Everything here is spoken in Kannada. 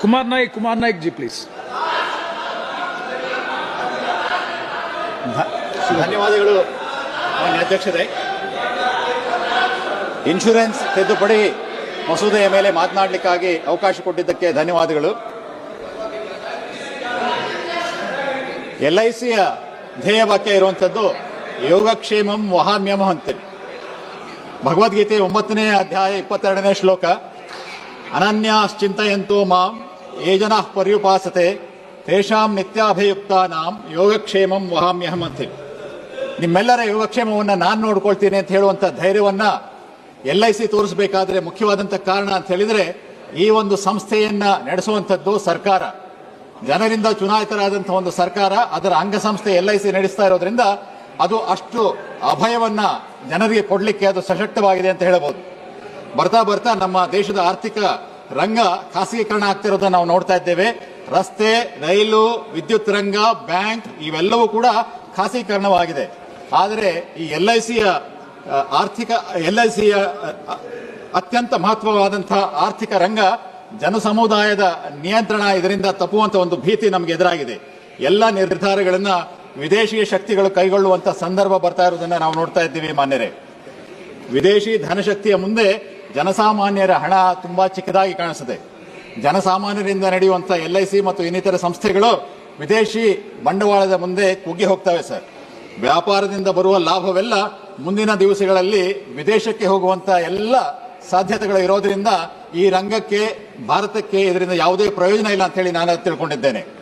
Kumar Naik ji, please. ಧನ್ಯವಾದಗಳು ಮಾನ್ಯ ಅಧ್ಯಕ್ಷರೇ. ಇನ್ಶೂರೆನ್ಸ್ ತಿದ್ದುಪಡಿ ಮಸೂದೆಯ ಮೇಲೆ ಮಾತನಾಡಲಿಕ್ಕಾಗಿ ಅವಕಾಶ ಕೊಟ್ಟಿದ್ದಕ್ಕೆ ಧನ್ಯವಾದಗಳು. LICಯ ಧ್ಯೇಯವಾಕ್ಯ ಇರುವಂಥದ್ದು ಯೋಗಕ್ಷೇಮಂ ವಹಾಮ್ಯಮ ಅಂತೇಳಿ. ಭಗವದ್ಗೀತೆ 9ನೇ ಅಧ್ಯಾಯ 22ನೇ ಶ್ಲೋಕ, ಅನನ್ಯಾಶ್ಚಿಂತಯಂತೋ ಮಾಂ ಯೇ ಜನಃ ಪರ್ಯುಪಾಸತೆ ತೇಷಾಂ ನಿತ್ಯಾಭಿಯುಕ್ತಾನಾಂ ಯೋಗಕ್ಷೇಮಂ ವಹಾಮ್ಯಹಂ ಅಂತೇಳಿ. ನಿಮ್ಮೆಲ್ಲರ ಯೋಗಕ್ಷೇಮವನ್ನು ನಾನು ನೋಡ್ಕೊಳ್ತೀನಿ ಅಂತ ಹೇಳುವಂಥ ಧೈರ್ಯವನ್ನ LIC ತೋರಿಸಬೇಕಾದ್ರೆ ಮುಖ್ಯವಾದಂಥ ಕಾರಣ ಅಂತ ಹೇಳಿದ್ರೆ, ಈ ಒಂದು ಸಂಸ್ಥೆಯನ್ನ ನಡೆಸುವಂಥದ್ದು ಸರ್ಕಾರ, ಜನರಿಂದ ಚುನಾಯಿತರಾದಂತಹ ಒಂದು ಸರ್ಕಾರ, ಅದರ ಅಂಗಸಂಸ್ಥೆ LIC ನಡೆಸ್ತಾ ಇರೋದ್ರಿಂದ ಅದು ಅಷ್ಟು ಅಭಯವನ್ನ ಜನರಿಗೆ ಕೊಡಲಿಕ್ಕೆ ಅದು ಸಶಕ್ತವಾಗಿದೆ ಅಂತ ಹೇಳಬಹುದು. ಬರ್ತಾ ಬರ್ತಾ ನಮ್ಮ ದೇಶದ ಆರ್ಥಿಕ ರಂಗ ಖಾಸಗೀಕರಣ ಆಗ್ತಿರೋದನ್ನ ನಾವು ನೋಡ್ತಾ ಇದ್ದೇವೆ. ರಸ್ತೆ, ರೈಲು, ವಿದ್ಯುತ್ ರಂಗ, ಬ್ಯಾಂಕ್ ಇವೆಲ್ಲವೂ ಕೂಡ ಖಾಸಗೀಕರಣವಾಗಿದೆ. ಆದರೆ ಈ LICಯ ಅತ್ಯಂತ ಮಹತ್ವವಾದಂತಹ ಆರ್ಥಿಕ ರಂಗ ಜನಸಮುದಾಯದ ನಿಯಂತ್ರಣ ಇದರಿಂದ ತಪ್ಪುವಂತ ಒಂದು ಭೀತಿ ನಮಗೆ ಎದುರಾಗಿದೆ. ಎಲ್ಲ ನಿರ್ಧಾರಗಳನ್ನ ವಿದೇಶಿ ಶಕ್ತಿಗಳು ಕೈಗೊಳ್ಳುವಂತ ಸಂದರ್ಭ ಬರ್ತಾ ಇರೋದನ್ನ ನಾವು ನೋಡ್ತಾ ಇದ್ದೀವಿ ಮಾನ್ಯರೇ. ವಿದೇಶಿ ಧನಶಕ್ತಿಯ ಮುಂದೆ ಜನಸಾಮಾನ್ಯರ ಹಣ ತುಂಬಾ ಚಿಕ್ಕದಾಗಿ ಕಾಣಿಸುತ್ತೆ. ಜನಸಾಮಾನ್ಯರಿಂದ ನಡೆಯುವಂತ LIC ಮತ್ತು ಇನ್ನಿತರ ಸಂಸ್ಥೆಗಳು ವಿದೇಶಿ ಬಂಡವಾಳದ ಮುಂದೆ ಕುಗ್ಗಿ ಹೋಗ್ತವೆ ಸರ್. ವ್ಯಾಪಾರದಿಂದ ಬರುವ ಲಾಭವೆಲ್ಲ ಮುಂದಿನ ದಿವಸಗಳಲ್ಲಿ ವಿದೇಶಕ್ಕೆ ಹೋಗುವಂತ ಎಲ್ಲ ಸಾಧ್ಯತೆಗಳು ಇರೋದ್ರಿಂದ ಈ ರಂಗಕ್ಕೆ, ಭಾರತಕ್ಕೆ ಇದರಿಂದ ಯಾವುದೇ ಪ್ರಯೋಜನ ಇಲ್ಲ ಅಂತ ಹೇಳಿ ನಾನು ತಿಳ್ಕೊಂಡಿದ್ದೇನೆ.